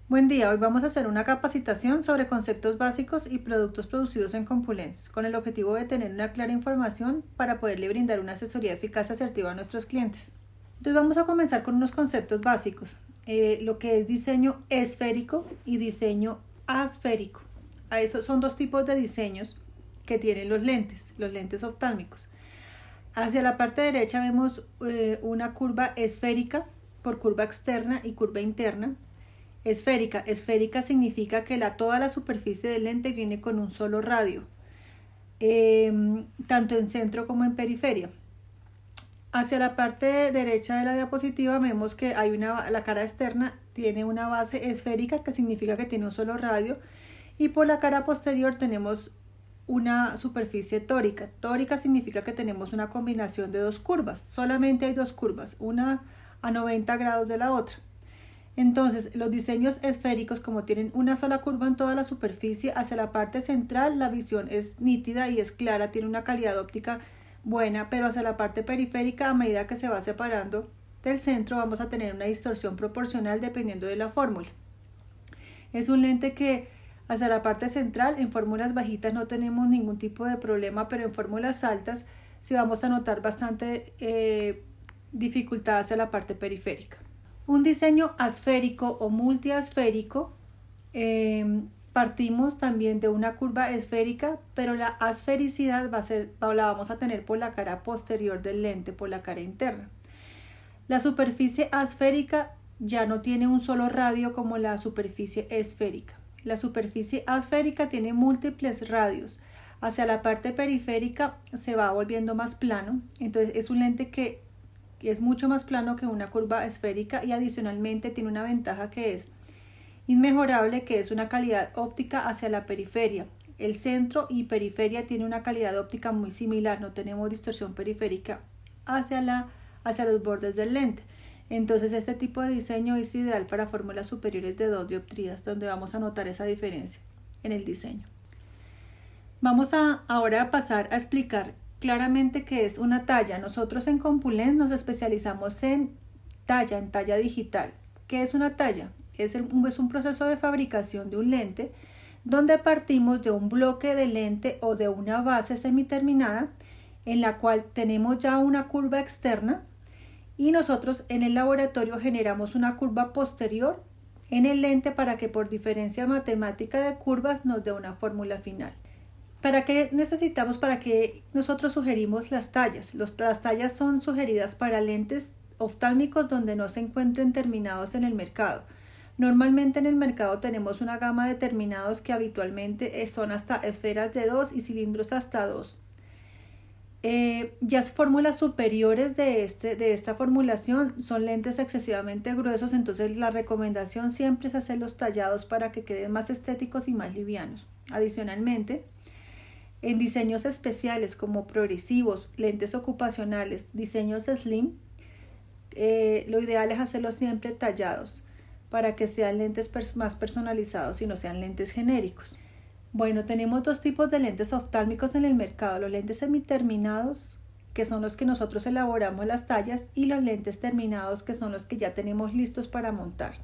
Buen día, hoy vamos a hacer una capacitación sobre conceptos básicos y productos producidos en Compulence, con el objetivo de tener una clara información para poderle brindar una asesoría eficaz y asertiva a nuestros clientes. Entonces vamos a comenzar con unos conceptos básicos, lo que es diseño esférico y diseño asférico. A esos son dos tipos de diseños que tienen los lentes oftálmicos. Hacia la parte derecha vemos una curva esférica por curva externa y curva interna. Esférica significa que toda la superficie del lente viene con un solo radio, tanto en centro como en periferia. Hacia la parte derecha de la diapositiva vemos que la cara externa tiene una base esférica, que significa que tiene un solo radio, y por la cara posterior tenemos una superficie tórica. Tórica significa que tenemos una combinación de dos curvas, solamente hay dos curvas, una a 90 grados de la otra. Entonces, los diseños esféricos, como tienen una sola curva en toda la superficie, hacia la parte central la visión es nítida y es clara, tiene una calidad óptica buena, pero hacia la parte periférica, a medida que se va separando del centro, vamos a tener una distorsión proporcional dependiendo de la fórmula. Es un lente que hacia la parte central, en fórmulas bajitas no tenemos ningún tipo de problema, pero en fórmulas altas sí vamos a notar bastante dificultad hacia la parte periférica. Un diseño asférico o multiasférico, partimos también de una curva esférica, pero la asfericidad la vamos a tener por la cara posterior del lente, por la cara interna. La superficie asférica ya no tiene un solo radio como la superficie esférica. La superficie asférica tiene múltiples radios. Hacia la parte periférica se va volviendo más plano, entonces es un lente que es mucho más plano que una curva esférica y adicionalmente tiene una ventaja que es inmejorable, que es una calidad óptica hacia la periferia. El centro y periferia tiene una calidad óptica muy similar, no tenemos distorsión periférica hacia los bordes del lente. Entonces este tipo de diseño es ideal para fórmulas superiores de 2 dioptrías, donde vamos a notar esa diferencia en el diseño. Vamos ahora a pasar a explicar claramente qué es una talla. Nosotros en Compulence nos especializamos en talla digital. ¿Qué es una talla? Es un proceso de fabricación de un lente donde partimos de un bloque de lente o de una base semiterminada en la cual tenemos ya una curva externa y nosotros en el laboratorio generamos una curva posterior en el lente para que por diferencia matemática de curvas nos dé una fórmula final. ¿Para qué necesitamos? ¿Para qué nosotros sugerimos las tallas? Las tallas son sugeridas para lentes oftálmicos donde no se encuentren terminados en el mercado. Normalmente en el mercado tenemos una gama de terminados que habitualmente son hasta esferas de 2 y cilindros hasta 2. Ya fórmulas superiores de esta formulación son lentes excesivamente gruesos, entonces la recomendación siempre es hacerlos tallados para que queden más estéticos y más livianos. Adicionalmente, en diseños especiales como progresivos, lentes ocupacionales, diseños slim, lo ideal es hacerlos siempre tallados para que sean lentes más personalizados y no sean lentes genéricos. Bueno, tenemos dos tipos de lentes oftálmicos en el mercado: los lentes semiterminados, que son los que nosotros elaboramos las tallas, y los lentes terminados, que son los que ya tenemos listos para montar.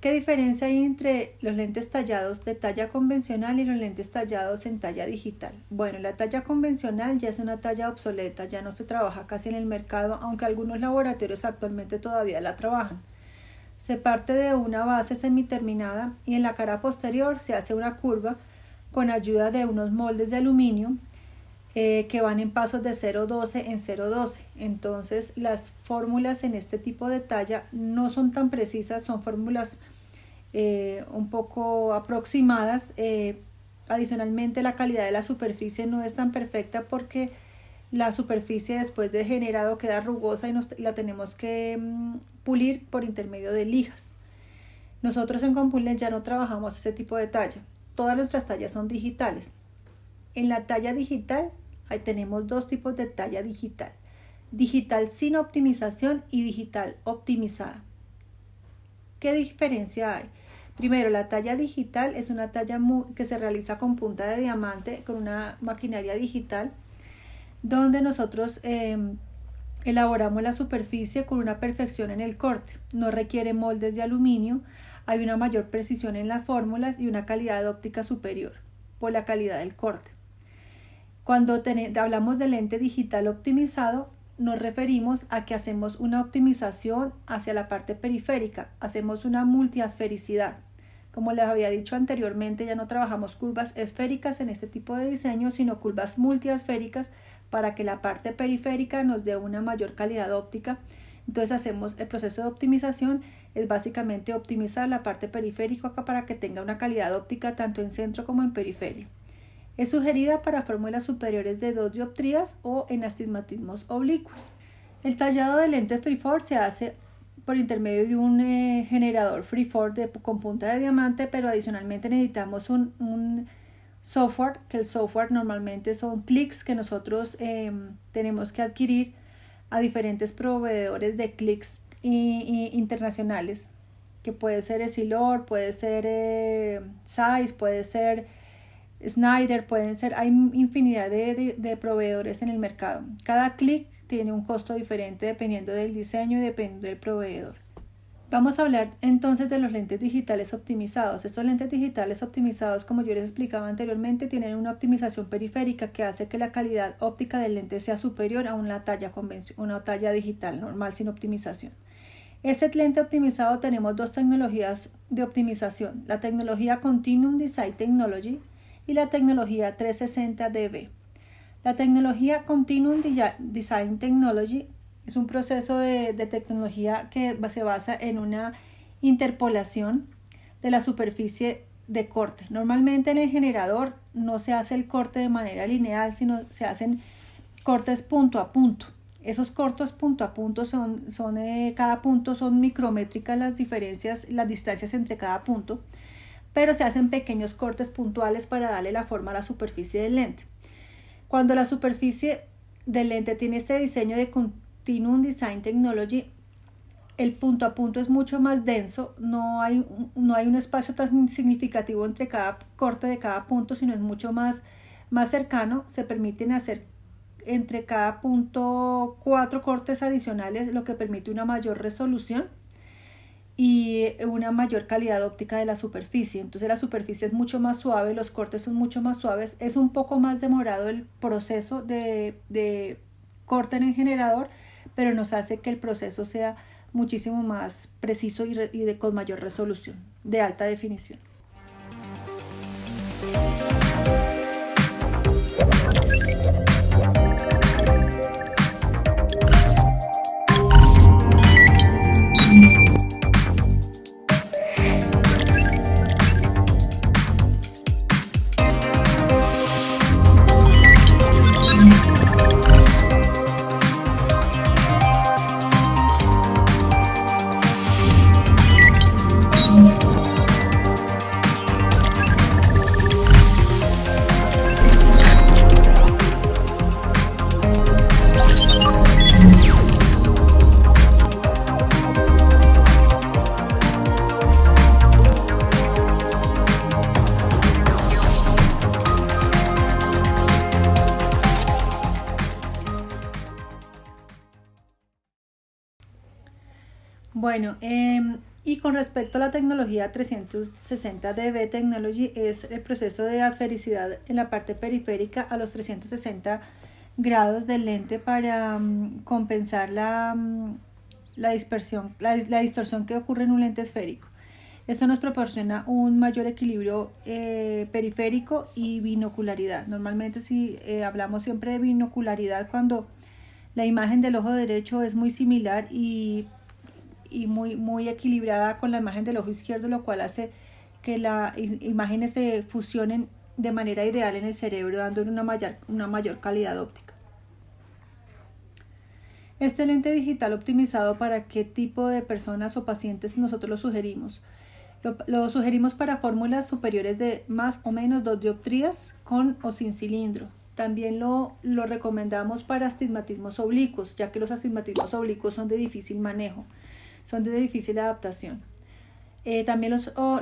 ¿Qué diferencia hay entre los lentes tallados de talla convencional y los lentes tallados en talla digital? Bueno, la talla convencional ya es una talla obsoleta, ya no se trabaja casi en el mercado, aunque algunos laboratorios actualmente todavía la trabajan. Se parte de una base semiterminada y en la cara posterior se hace una curva con ayuda de unos moldes de aluminio que van en pasos de 0,12 en 0,12. Entonces las fórmulas en este tipo de talla no son tan precisas, son fórmulas un poco aproximadas. Adicionalmente, la calidad de la superficie no es tan perfecta porque la superficie después de generado queda rugosa y la tenemos que pulir por intermedio de lijas. Nosotros en Compulence ya no trabajamos ese tipo de talla, todas nuestras tallas son digitales. En la talla digital tenemos dos tipos de talla digital: digital sin optimización y digital optimizada. ¿Qué diferencia hay? Primero, la talla digital es una talla que se realiza con punta de diamante, con una maquinaria digital, donde nosotros elaboramos la superficie con una perfección en el corte. No requiere moldes de aluminio. hay una mayor precisión en las fórmulas y una calidad óptica superior por la calidad del corte. Cuando hablamos de lente digital optimizado, nos referimos a que hacemos una optimización hacia la parte periférica, hacemos una multiasfericidad. Como les había dicho anteriormente, ya no trabajamos curvas esféricas en este tipo de diseño, sino curvas multiasféricas para que la parte periférica nos dé una mayor calidad óptica. Entonces hacemos el proceso de optimización, es básicamente optimizar la parte periférica para que tenga una calidad óptica tanto en centro como en periferia. Es sugerida para fórmulas superiores de 2 dioptrías o en astigmatismos oblicuos. El tallado de lentes Freeford se hace por intermedio de un generador Freeford con punta de diamante, pero adicionalmente necesitamos un software, que el software normalmente son clics que nosotros tenemos que adquirir a diferentes proveedores de clics internacionales, que puede ser Essilor, puede ser Zeiss, puede ser Snyder, hay infinidad de proveedores en el mercado. Cada clic tiene un costo diferente dependiendo del diseño y dependiendo del proveedor. Vamos a hablar entonces de los lentes digitales optimizados. Estos lentes digitales optimizados, como yo les explicaba anteriormente, tienen una optimización periférica que hace que la calidad óptica del lente sea superior a una talla digital normal sin optimización. Este lente optimizado tenemos dos tecnologías de optimización, la tecnología Continuum Design Technology y la tecnología 360DB. La tecnología Continuum Design Technology es un proceso de tecnología que se basa en una interpolación de la superficie de corte. Normalmente en el generador no se hace el corte de manera lineal, sino se hacen cortes punto a punto. Esos cortes punto a punto cada punto son micrométricas las distancias entre cada punto, pero se hacen pequeños cortes puntuales para darle la forma a la superficie del lente. Cuando la superficie del lente tiene este diseño de Continuum Design Technology, el punto a punto es mucho más denso, no hay un espacio tan significativo entre cada corte de cada punto, sino es mucho más cercano. Se permiten hacer entre cada punto 4 cortes adicionales, lo que permite una mayor resolución y una mayor calidad óptica de la superficie. Entonces la superficie es mucho más suave, los cortes son mucho más suaves, es un poco más demorado el proceso de corte en el generador, pero nos hace que el proceso sea muchísimo más preciso y con mayor resolución, de alta definición. Bueno, y con respecto a la tecnología 360DB Technology, es el proceso de asfericidad en la parte periférica a los 360 grados del lente para compensar la distorsión que ocurre en un lente esférico. Esto nos proporciona un mayor equilibrio periférico y binocularidad. Normalmente hablamos siempre de binocularidad cuando la imagen del ojo derecho es muy similar y muy equilibrada con la imagen del ojo izquierdo, lo cual hace que las imágenes se fusionen de manera ideal en el cerebro, dándole una mayor calidad óptica. Este lente digital optimizado, ¿para qué tipo de personas o pacientes nosotros lo sugerimos? Lo sugerimos para fórmulas superiores de más o menos 2 dioptrías con o sin cilindro. También lo recomendamos para astigmatismos oblicuos, ya que los astigmatismos oblicuos son de difícil manejo, son de difícil adaptación. También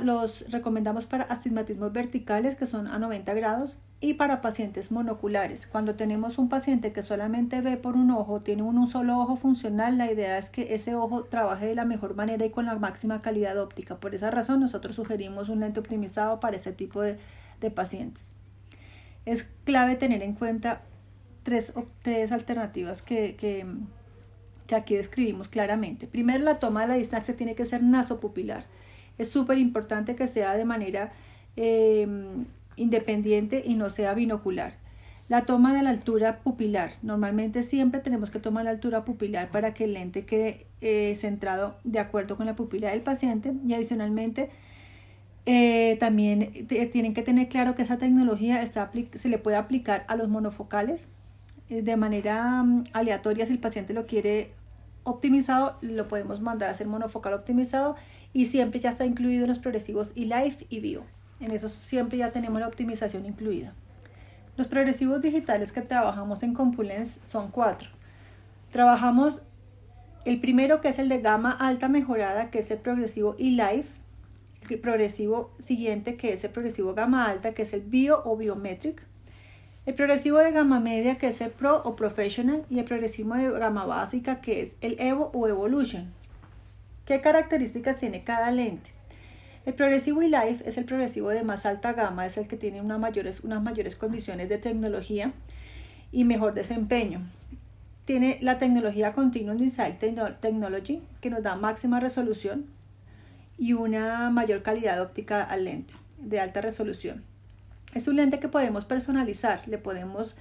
los recomendamos para astigmatismos verticales, que son a 90 grados, y para pacientes monoculares. Cuando tenemos un paciente que solamente ve por un ojo, tiene un solo ojo funcional, la idea es que ese ojo trabaje de la mejor manera y con la máxima calidad óptica. Por esa razón nosotros sugerimos un lente optimizado para ese tipo de pacientes. Es clave tener en cuenta tres alternativas que aquí describimos claramente. Primero, la toma de la distancia tiene que ser nasopupilar. Es súper importante que sea de manera independiente y no sea binocular. La toma de la altura pupilar. Normalmente siempre tenemos que tomar la altura pupilar para que el lente quede centrado de acuerdo con la pupila del paciente. Y adicionalmente, también tienen que tener claro que esa tecnología se le puede aplicar a los monofocales de manera aleatoria. Si el paciente lo quiere optimizado, lo podemos mandar a hacer monofocal optimizado, y siempre ya está incluido en los progresivos eLife y Bio. En esos siempre ya tenemos la optimización incluida. Los progresivos digitales que trabajamos en Compulence son 4. Trabajamos el primero, que es el de gama alta mejorada, que es el progresivo eLife. El progresivo siguiente, que es el progresivo gama alta, que es el Bio o Biometric. El progresivo de gama media, que es el Pro o Professional, y el progresivo de gama básica, que es el Evo o Evolution. ¿Qué características tiene cada lente? El progresivo eLife es el progresivo de más alta gama, es el que tiene unas mayores condiciones de tecnología y mejor desempeño. Tiene la tecnología Continuum Insight Technology, que nos da máxima resolución y una mayor calidad óptica al lente de alta resolución. Es un lente que podemos personalizar, le podemos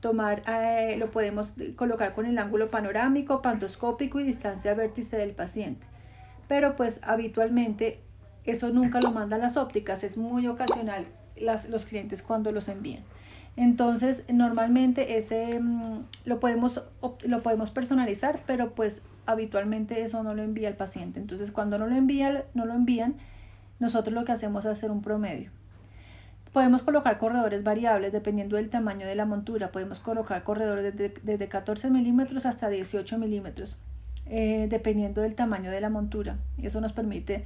lo podemos colocar con el ángulo panorámico, pantoscópico y distancia vértice del paciente. Pero pues habitualmente eso nunca lo mandan las ópticas, es muy ocasional los clientes cuando los envían. Entonces normalmente lo podemos personalizar, pero pues habitualmente eso no lo envía el paciente. Entonces cuando no lo envían, nosotros lo que hacemos es hacer un promedio. Podemos colocar corredores variables dependiendo del tamaño de la montura. Podemos colocar corredores desde 14 milímetros hasta 18 milímetros, dependiendo del tamaño de la montura. Eso nos permite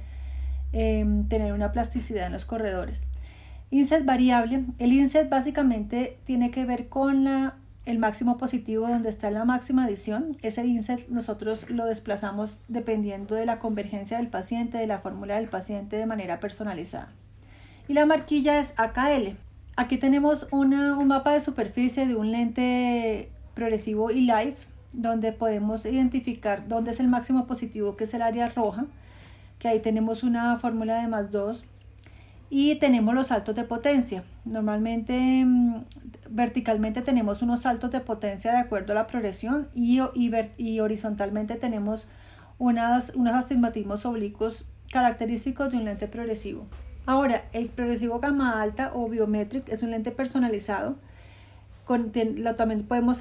tener una plasticidad en los corredores. Inset variable. El inset básicamente tiene que ver con el máximo positivo, donde está la máxima adición. Ese inset nosotros lo desplazamos dependiendo de la convergencia del paciente, de la fórmula del paciente, de manera personalizada. Y la marquilla es AKL. Aquí tenemos un mapa de superficie de un lente progresivo eLife, donde podemos identificar dónde es el máximo positivo, que es el área roja, que ahí tenemos una fórmula de +2, y tenemos los saltos de potencia. Normalmente verticalmente tenemos unos saltos de potencia de acuerdo a la progresión, y horizontalmente tenemos unos astigmatismos oblicuos característicos de un lente progresivo. Ahora, el progresivo gama alta o Biometric es un lente personalizado. También podemos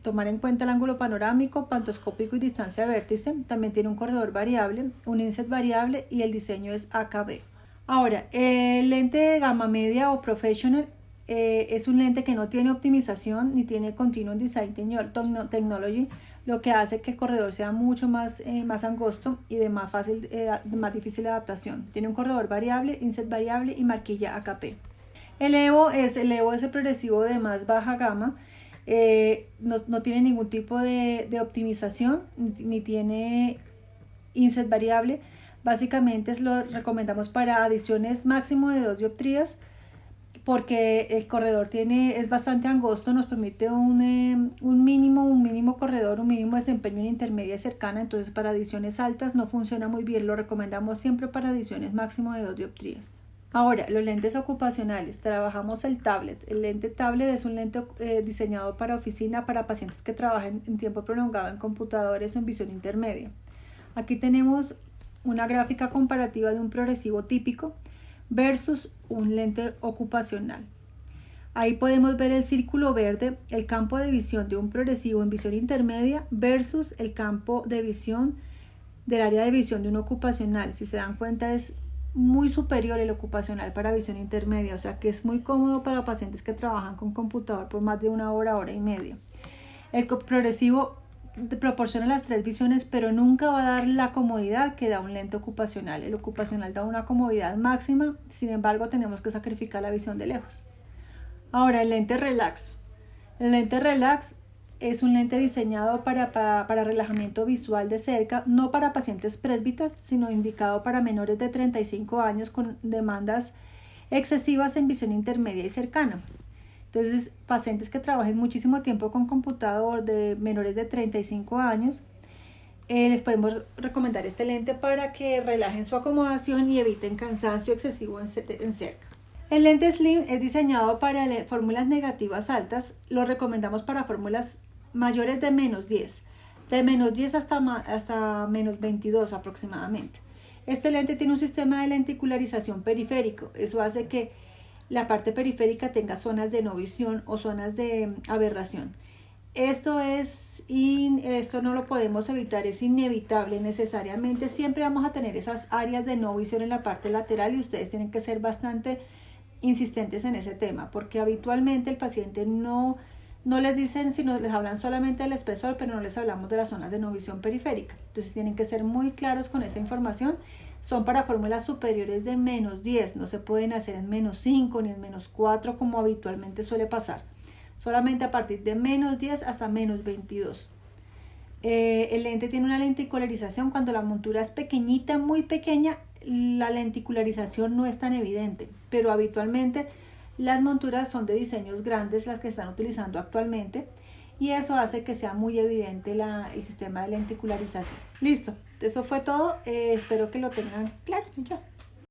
tomar en cuenta el ángulo panorámico, pantoscópico y distancia vértice. También tiene un corredor variable, un inset variable, y el diseño es AKB. Ahora, el lente de gama media o Professional es un lente que no tiene optimización ni tiene Continuum Design Technology, lo que hace que el corredor sea mucho más angosto y de más difícil adaptación. Tiene un corredor variable, inset variable y marquilla AKP. El Evo es el progresivo de más baja gama. No tiene ningún tipo de optimización ni tiene inset variable. Básicamente lo recomendamos para adiciones máximo de 2 dioptrías, porque el corredor es bastante angosto, nos permite un mínimo corredor, un mínimo desempeño en intermedia y cercana. Entonces para adiciones altas no funciona muy bien, lo recomendamos siempre para adiciones máximo de 2 dioptrías. Ahora, los lentes ocupacionales. Trabajamos el tablet. El lente tablet es un lente diseñado para oficina, para pacientes que trabajan en tiempo prolongado en computadores o en visión intermedia. Aquí tenemos una gráfica comparativa de un progresivo típico versus un lente ocupacional. Ahí podemos ver el círculo verde, el campo de visión de un progresivo en visión intermedia versus el campo de visión del área de visión de un ocupacional. Si se dan cuenta, es muy superior el ocupacional para visión intermedia, o sea que es muy cómodo para pacientes que trabajan con computador por más de 1 hora, hora y media. El progresivo proporciona las tres visiones, pero nunca va a dar la comodidad que da un lente ocupacional. El ocupacional da una comodidad máxima, sin embargo tenemos que sacrificar la visión de lejos. Ahora, el lente relax. El lente relax es un lente diseñado para relajamiento visual de cerca, no para pacientes presbitas, sino indicado para menores de 35 años con demandas excesivas en visión intermedia y cercana. Entonces, pacientes que trabajen muchísimo tiempo con computador, de menores de 35 años, les podemos recomendar este lente para que relajen su acomodación y eviten cansancio excesivo en cerca. El lente Slim es diseñado para fórmulas negativas altas. Lo recomendamos para fórmulas mayores de menos 10, de menos 10 hasta menos 22 aproximadamente. Este lente tiene un sistema de lenticularización periférico. Eso hace que la parte periférica tenga zonas de no visión o zonas de aberración. Esto no lo podemos evitar, es inevitable. Necesariamente siempre vamos a tener esas áreas de no visión en la parte lateral y ustedes tienen que ser bastante insistentes en ese tema, porque habitualmente el paciente no les dicen, sino les hablan solamente del espesor, pero no les hablamos de las zonas de no visión periférica. Entonces tienen que ser muy claros con esa información. Son para fórmulas superiores de menos 10, no se pueden hacer en menos 5 ni en menos 4 como habitualmente suele pasar. Solamente a partir de menos 10 hasta menos 22. El lente tiene una lenticularización. Cuando la montura es pequeñita, muy pequeña, la lenticularización no es tan evidente, pero habitualmente las monturas son de diseños grandes, las que están utilizando actualmente, y eso hace que sea muy evidente el sistema de lenticularización. Listo, eso fue todo. Espero que lo tengan claro. Ya.